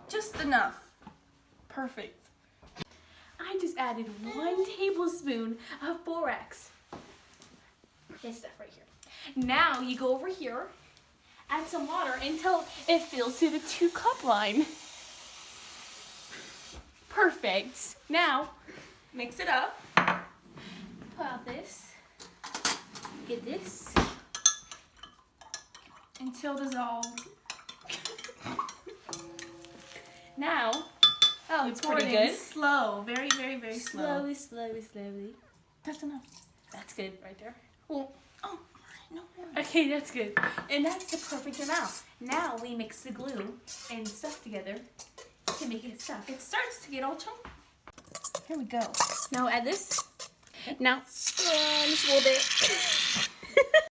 Just enough. Perfect. I just added 1 tablespoon of borax. This stuff right here. Now you go over here, add some water until it fills to the 2-cup line. Perfect. Now, Mix it up. pull out this. Get this. Until dissolved. Now, oh, it's Pour pretty it in good. slow. Very, very, very slow. Slowly. That's enough. That's good right there. Well, oh, no. Okay, that's good. And that's the perfect amount. Now we mix the glue and stuff together to make it stuff. It starts to get all chunky. Here we go. Now add this. Now, just a little bit.